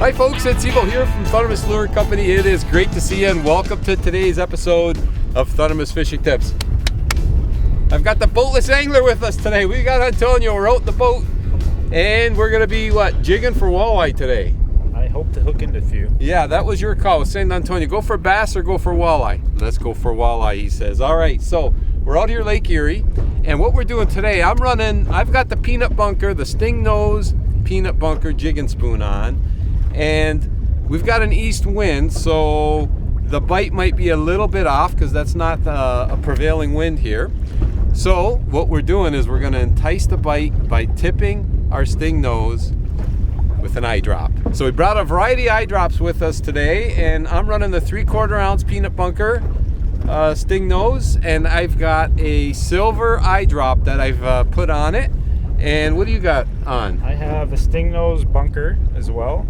Hi folks, it's Evo here from Thundermist Lure Company. It is great to see you and welcome to today's episode of Thundermist Fishing Tips. I've got the boatless angler with us today. We got Antonio, we're out in the boat and we're gonna be jigging for walleye today. I hope to hook into a few. Yeah, that was your call. I was saying to Antonio, go for bass or go for walleye? Let's go for walleye, he says. All right, so we're out here Lake Erie and what we're doing today, I've got the peanut bunker, the sting nose peanut bunker jigging spoon on. And we've got an east wind, so the bite might be a little bit off because that's not a prevailing wind here. So what we're doing is we're going to entice the bite by tipping our sting nose with an eye drop. So we brought a variety of eye drops with us today, and I'm running the 3/4 ounce peanut bunker sting nose, and I've got a silver eye drop that I've put on it. And what do you got on? I have a sting nose bunker as well,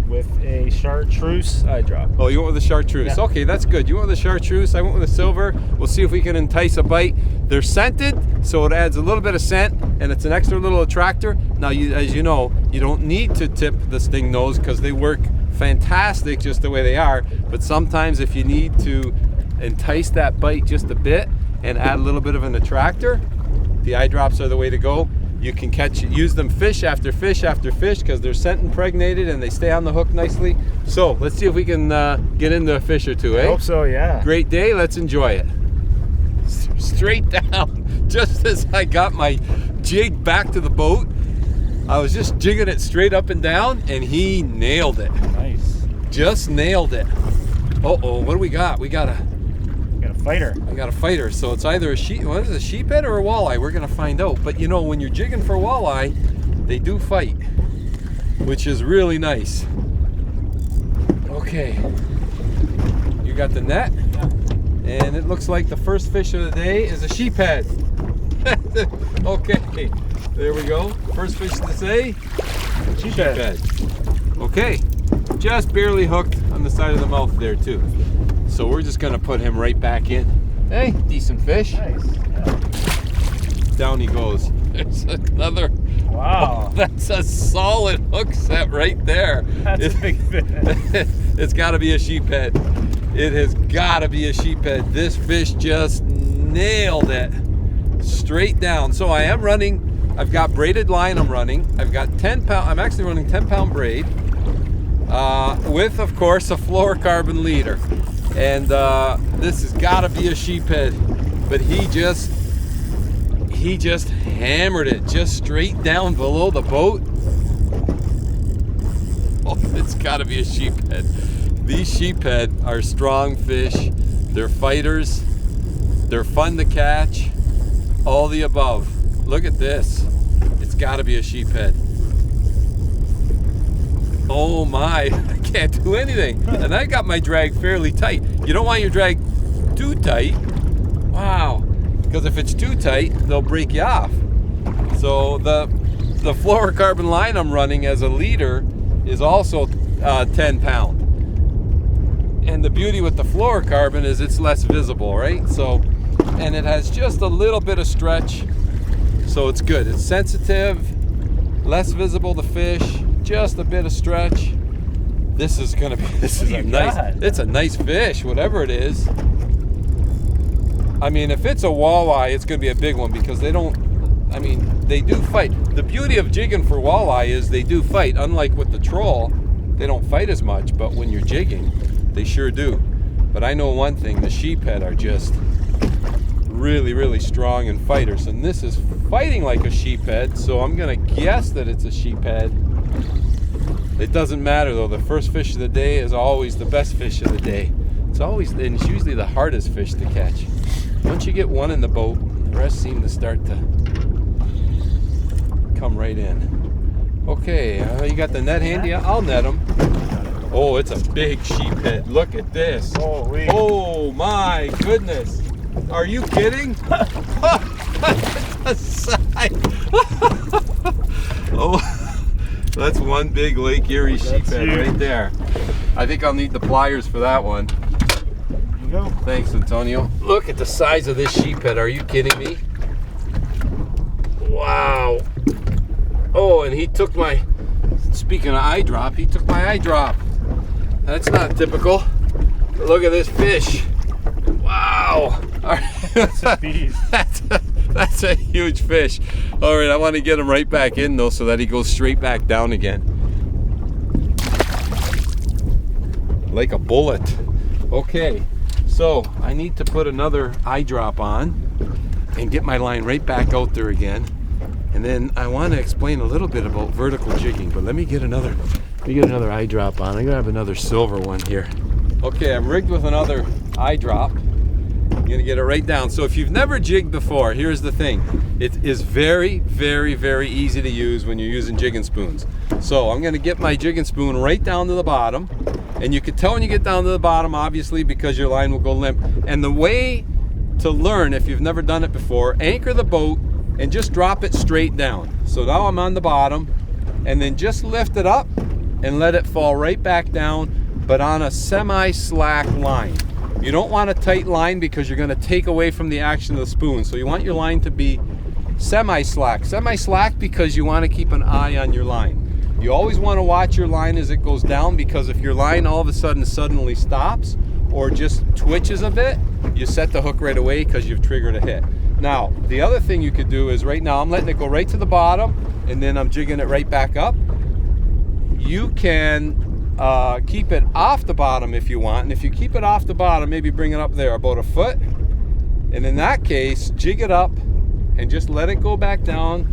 with a chartreuse eye drop. Oh, you went with the chartreuse. Yeah. Okay, that's good. You went with the chartreuse. I went with the silver. We'll see if we can entice a bite. They're scented, so it adds a little bit of scent, and it's an extra little attractor. Now, as you know, you don't need to tip the sting nose because they work fantastic just the way they are. But sometimes if you need to entice that bite just a bit and add a little bit of an attractor, the eye drops are the way to go. You can use them fish after fish after fish because they're scent impregnated and they stay on the hook nicely. So let's see if we can get into a fish or two, eh? I hope so, yeah. Great day, let's enjoy it. Straight down, just as I got my jig back to the boat, I was just jigging it straight up and down and he nailed it. Nice. Just nailed it. Uh-oh, what do we got? We got a fighter. I got a fighter, so it's either a sheephead or a walleye. We're gonna find out. But you know, when you're jigging for walleye, they do fight, which is really nice. Okay, you got the net, and it looks like the first fish of the day is a sheephead. Okay, there we go. First fish of the day, sheephead. Okay, just barely hooked on the side of the mouth there too. So we're just gonna put him right back in. Hey, decent fish. Nice. Yeah. Down he goes. There's another. Wow. Oh, that's a solid hook set right there. That's a big fish. It's gotta be a sheephead. It has gotta be a sheephead. This fish just nailed it. Straight down. So I am running, I've got braided line I'm running. I've got 10 pound, I'm actually running 10-pound braid. With, of course, a fluorocarbon leader. And this has got to be a sheephead, but he just hammered it just straight down below the boat. Oh, it's got to be a sheephead. These sheephead are strong fish. They're fighters. They're fun to catch. All the above. Look at this. It's got to be a sheephead. Oh my, I can't do anything. And I got my drag fairly tight. You don't want your drag too tight. Wow, because if it's too tight, they'll break you off. So the fluorocarbon line I'm running as a leader is also 10 pound. And the beauty with the fluorocarbon is it's less visible, right? So, and it has just a little bit of stretch. So it's good, it's sensitive, less visible to fish. Just a bit of stretch. This is a nice fish, whatever it is. I mean, if it's a walleye, it's gonna be a big one because they do fight. The beauty of jigging for walleye is they do fight. Unlike with the troll, they don't fight as much, but when you're jigging, they sure do. But I know one thing, the sheephead are just really, really strong and fighters. And this is fighting like a sheephead, so I'm gonna guess that it's a sheephead. It doesn't matter though, the first fish of the day is always the best fish of the day. And it's usually the hardest fish to catch. Once you get one in the boat, the rest seem to start to come right in. Okay, you got the net handy? I'll net them. Oh, it's a big sheephead. Look at this. Holy. Oh my goodness. Are you kidding? Oh. That's one big Lake Erie sheephead right there. I think I'll need the pliers for that one. There you go. Thanks, Antonio. Look at the size of this sheephead. Are you kidding me? Wow. Oh, and he took my Speaking of eye drop, he took my eye drop. That's not typical. But look at this fish. Wow. All right. That's a beast. That's a huge fish. All right, I want to get him right back in though so that he goes straight back down again. Like a bullet. Okay, so I need to put another eye drop on and get my line right back out there again. And then I want to explain a little bit about vertical jigging, but let me get another eye drop on. I'm gonna have another silver one here. Okay, I'm rigged with another eye drop. I'm gonna get it right down. So if you've never jigged before, here's the thing. It is very, very, very easy to use when you're using jigging spoons. So I'm gonna get my jigging spoon right down to the bottom. And you can tell when you get down to the bottom, obviously, because your line will go limp. And the way to learn, if you've never done it before, anchor the boat and just drop it straight down. So now I'm on the bottom, and then just lift it up and let it fall right back down, but on a semi-slack line. You don't want a tight line because you're gonna take away from the action of the spoon. So you want your line to be semi-slack. Semi-slack because you wanna keep an eye on your line. You always wanna watch your line as it goes down, because if your line all of a sudden suddenly stops or just twitches a bit, you set the hook right away because you've triggered a hit. Now, the other thing you could do is right now I'm letting it go right to the bottom and then I'm jigging it right back up. You can keep it off the bottom if you want, and if you keep it off the bottom, maybe bring it up there about a foot, and in that case jig it up and just let it go back down,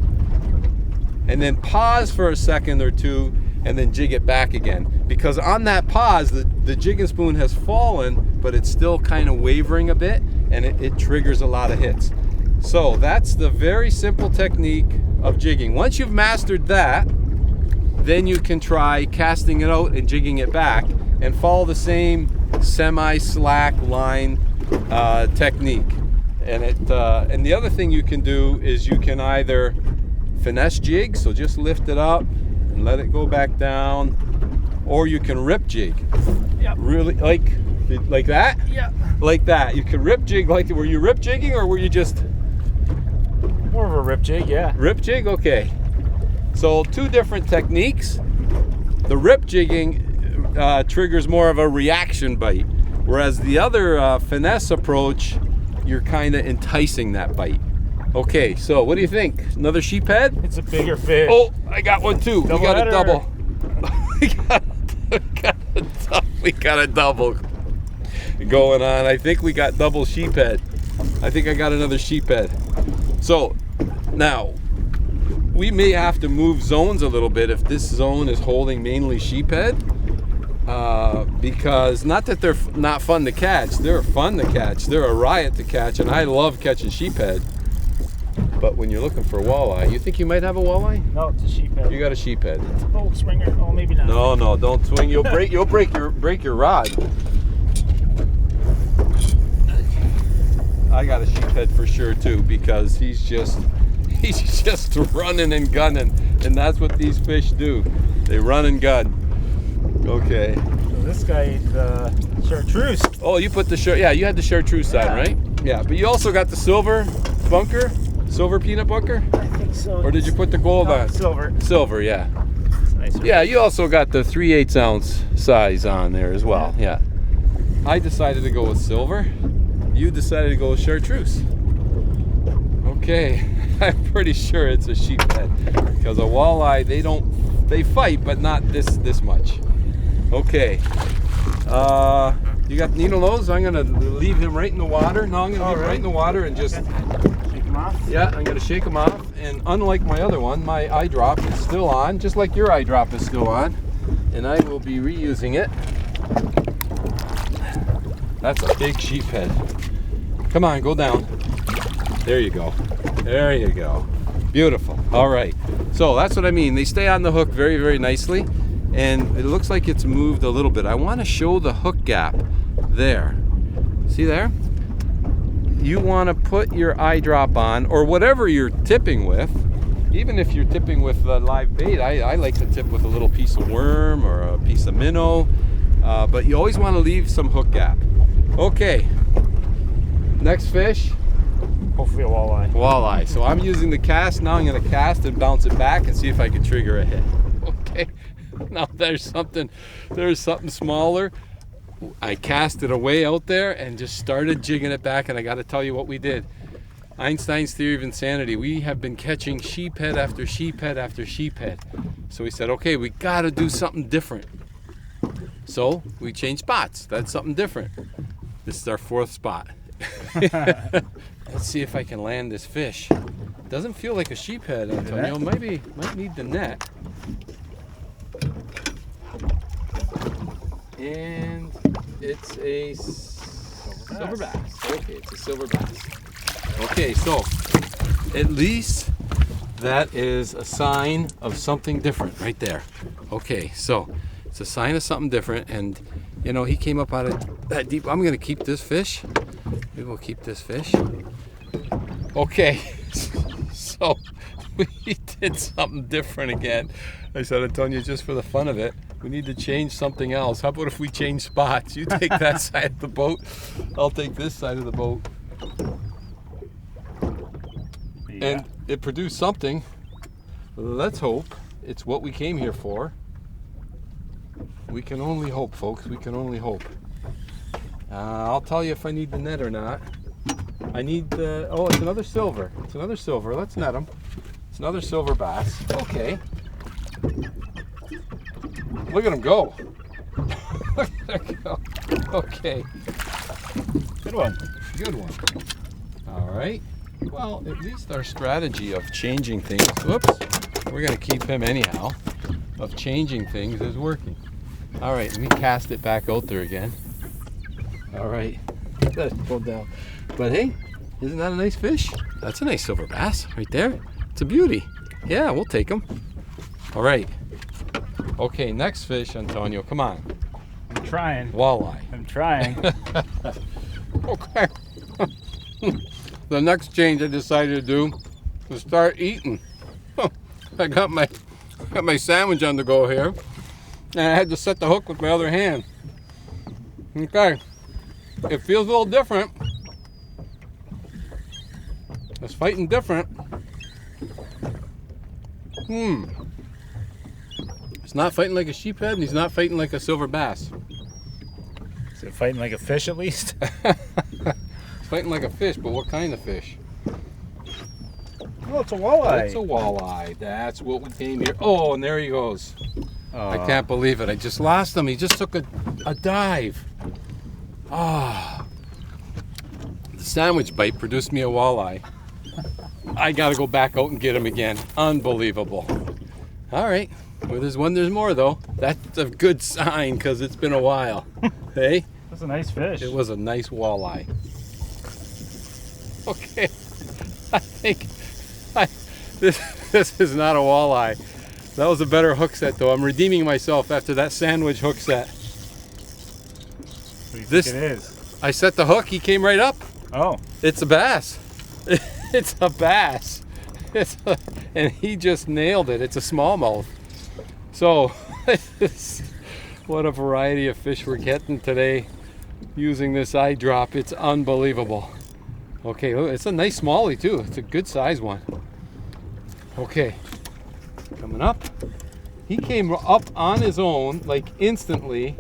and then pause for a second or two and then jig it back again, because on that pause the jigging spoon has fallen but it's still kind of wavering a bit, and it triggers a lot of hits. So that's the very simple technique of jigging. Once you've mastered that, then you can try casting it out and jigging it back and follow the same semi-slack line technique. And the other thing you can do is you can either finesse jig, so just lift it up and let it go back down, or you can rip jig. Yep. Really, like that? Yeah. Like that. You can rip jig. Like, were you rip jigging or were you just More of a rip jig, yeah. rip jig? Okay. So two different techniques. The rip jigging triggers more of a reaction bite, whereas the other finesse approach, you're kind of enticing that bite. Okay, so what do you think? Another sheephead? It's a bigger fish. Oh, I got one too. We got a double. we got a double going on. I think we got double sheephead. I think I got another sheephead. So now we may have to move zones a little bit if this zone is holding mainly sheephead, because not that they're not fun to catch. They're fun to catch. They're a riot to catch, and I love catching sheephead. But when you're looking for walleye, you think you might have a walleye? No, it's a sheephead. You got a sheephead. It's a boat swinger. Oh, maybe not. No, don't swing. You'll break your rod. I got a sheephead for sure too, because he's just running and gunning, and that's what these fish do. They run and gun. Okay. So this guy ate the chartreuse. Oh, you put the yeah, you had the chartreuse side, right? Yeah, but you also got the silver bunker, silver peanut bunker, I think so. or did you put the gold on? Silver. Silver, yeah. It's nice. Yeah, you also got the 3/8 ounce size on there as well. Yeah. I decided to go with silver. You decided to go with chartreuse. Okay, I'm pretty sure it's a sheephead, because a walleye, they fight, but not this much. Okay. You got needle nose? I'm gonna leave him right in the water. No, I'm gonna leave him right in the water and just shake him off. Yeah, I'm gonna shake him off. And unlike my other one, my eye drop is still on, just like your eye drop is still on. And I will be reusing it. That's a big sheephead. Come on, go down. There you go. There you go. Beautiful. All right. So that's what I mean. They stay on the hook very, very nicely. And it looks like it's moved a little bit. I want to show the hook gap there. See there? You want to put your eye drop on, or whatever you're tipping with. Even if you're tipping with live bait, I like to tip with a little piece of worm or a piece of minnow. But you always want to leave some hook gap. Okay. Next fish. Hopefully a walleye. Walleye. So I'm using the cast now. I'm going to cast and bounce it back and see if I can trigger a hit. Okay. Okay, now there's something smaller. I cast it away out there and just started jigging it back, and I got to tell you what we did. Einstein's theory of insanity. We have been catching sheephead after sheephead after sheephead. So we said, okay, we got to do something different. So we changed spots. That's something different. This is our 4th spot. Let's see if I can land this fish. Doesn't feel like a sheephead, Antonio. Might need the net. And it's a silver bass. Okay, it's a silver bass. Okay, so at least that is a sign of something different right there. Okay, so it's a sign of something different, and you know, he came up out of that deep. I'm gonna keep this fish. Maybe we'll keep this fish. Okay, so we did something different again. I said, Antonio, just for the fun of it, we need to change something else. How about if we change spots? You take that side of the boat, I'll take this side of the boat. Yeah. And it produced something. Let's hope it's what we came here for. We can only hope, folks. We can only hope. I'll tell you if I need the net or not. I need the, oh, it's another silver. It's another silver. Let's net him. It's another silver bass. Okay. Look at him go. Look at him go. Okay. Good one. Good one. All right. Well, at least our strategy of changing things, whoops, we're going to keep him anyhow, of changing things is working. All right, let me cast it back out there again. All right, let it pull down. But hey, isn't that a nice fish? That's a nice silver bass right there. It's a beauty. Yeah, we'll take him. All right. Okay, next fish, Antonio, come on. I'm trying. Walleye. I'm trying. Okay. The next change I decided to do was start eating. I got my sandwich on the go here, and I had to set the hook with my other hand. Okay, it feels a little different. It's fighting different. It's not fighting like a sheephead, and he's not fighting like a silver bass. Is it fighting like a fish at least? It's fighting like a fish, but what kind of fish? Oh, it's a walleye. It's a walleye. That's what we came here. Oh, and there he goes. I can't believe it. I just lost him. He just took a dive. Ah. The sandwich bite produced me a walleye. I got to go back out and get him again. Unbelievable. All right. Where there's one, there's more, though. That's a good sign because it's been a while. Hey? That's a nice fish. It was a nice walleye. Okay. I think this is not a walleye. That was a better hook set, though. I'm redeeming myself after that sandwich hook set. What do you think it is? I set the hook. He came right up. Oh. It's a bass. It's a bass. And he just nailed it. It's a smallmouth. So, what a variety of fish we're getting today using this eye drop. It's unbelievable. Okay, it's a nice smallie too. It's a good size one. Okay, coming up. He came up on his own, like instantly,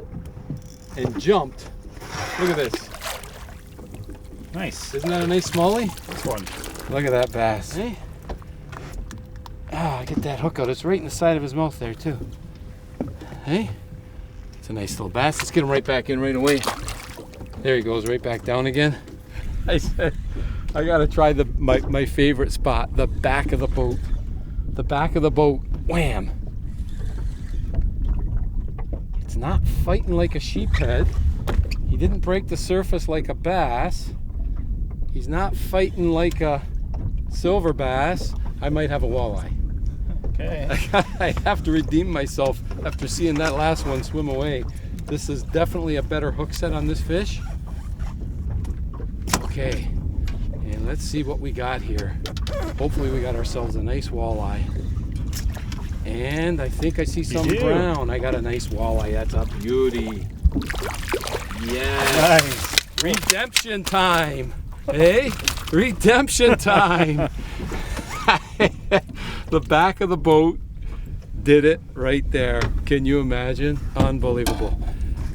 and jumped. Look at this. Nice. Isn't that a nice smallie? This one. Look at that bass. Hey? Ah, get that hook out. It's right in the side of his mouth there too. Hey? It's a nice little bass. Let's get him right back in right away. There he goes, right back down again. I said, I gotta try my favorite spot, the back of the boat. The back of the boat, wham. It's not fighting like a sheephead. He didn't break the surface like a bass. He's not fighting like a silver bass. I might have a walleye. Okay. I have to redeem myself after seeing that last one swim away. This is definitely a better hook set on this fish. Okay, and let's see what we got here. Hopefully we got ourselves a nice walleye. And I think I see some brown. I got a nice walleye. That's a beauty. Yes. Nice. Redemption time. Hey, redemption time. The back of the boat did it right there. Can you imagine? Unbelievable.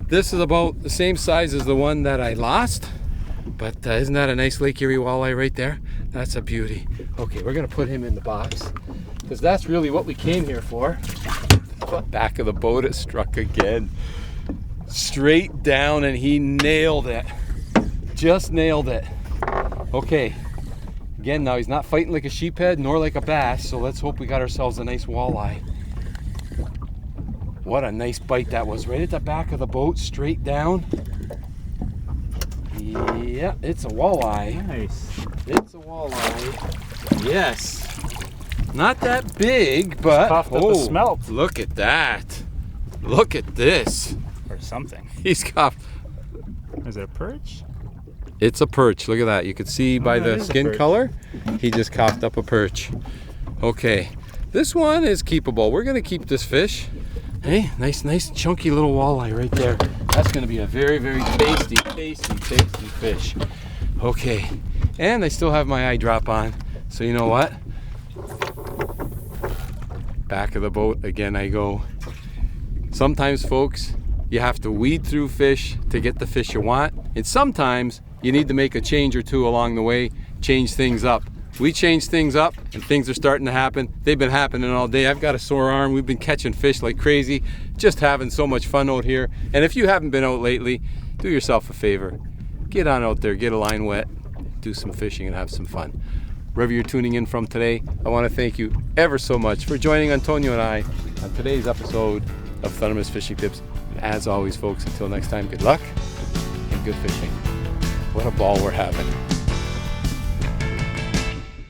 This is about the same size as the one that I lost, but isn't that a nice Lake Erie walleye right there? That's a beauty. Okay, we're gonna put him in the box because that's really what we came here for. Back of the boat, it struck again. Straight down, and he nailed it. Just nailed it. Okay, again, now he's not fighting like a sheephead nor like a bass, so let's hope we got ourselves a nice walleye. What a nice bite that was, right at the back of the boat, straight down. Yeah, it's a walleye. Nice. It's a walleye. Yes. Not that big, but Puffed up a smelt. Look at that. Look at this. Or something. He's got. Is it a perch? It's a perch. Look at that. You can see by that the is a skin perch. color, he just coughed up a perch. Okay, this one is keepable. We're gonna keep this fish. Hey, nice chunky little walleye right there. That's gonna be a very, very tasty fish. Okay, and I still have my eye drop on. So you know what? Back of the boat again I go. Sometimes, folks, you have to weed through fish to get the fish you want, and sometimes you need to make a change or two along the way, change things up. We changed things up and things are starting to happen. They've been happening all day. I've got a sore arm. We've been catching fish like crazy, just having so much fun out here. And if you haven't been out lately, do yourself a favor. Get on out there, get a line wet, do some fishing and have some fun. Wherever you're tuning in from today, I want to thank you ever so much for joining Antonio and I on today's episode of Thundermist Fishing Tips. And as always, folks, until next time, good luck and good fishing. What a ball we're having.